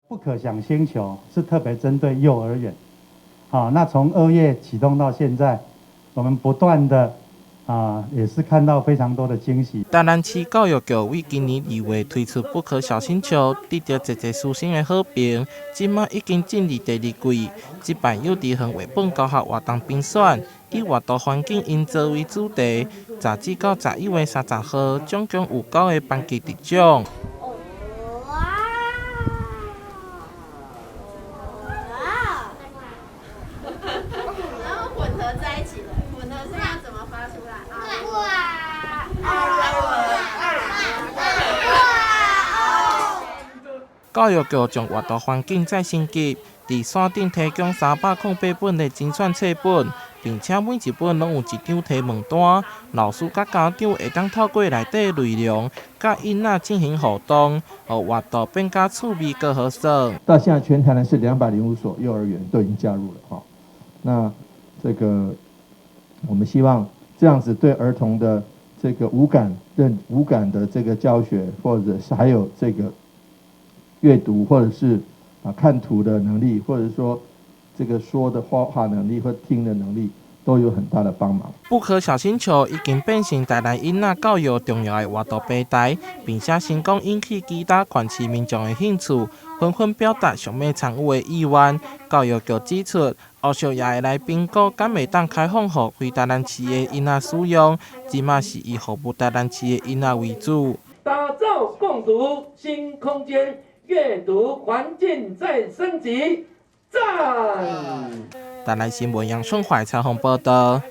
不可想星球是特别针对幼儿园，那从2月启动到现在，我们不断的也是看到非常多的惊喜。台南市教育局为今年2月推出不可小星球，得到一个师生的好评，即马已经进入第2季。这摆幼稚园绘本教学活动评选，以活动环境营造为主题，10至到11月30号，总共有9个班级得奖。教育局将活动环境再升级，伫山顶提供308本的精选册本，并且每一本拢有1张题目单，老师甲家长会当透过内底内容，甲囡仔进行互动，让活动变加趣味更好耍。到现在全台南市205所幼儿园都已经加入了那这个我们希望这样子对儿童的这个五感的这个教学，或者是还有这个阅读，或者是看图的能力，或者说这个说的话能力或听的能力，都有很大的帮忙。不可小星球已经变成台南囡仔教育重要的活动平台，并且成功引起其他县市民众的兴趣，纷纷表达想要参与的意愿。教育局指出，后续也会来评估敢袂当开放予非台南市的囡仔使用，即马是以服务台南市的囡仔为主。打造共读新空间，阅读环境再升级，赞！台南新闻杨顺怀采访报道。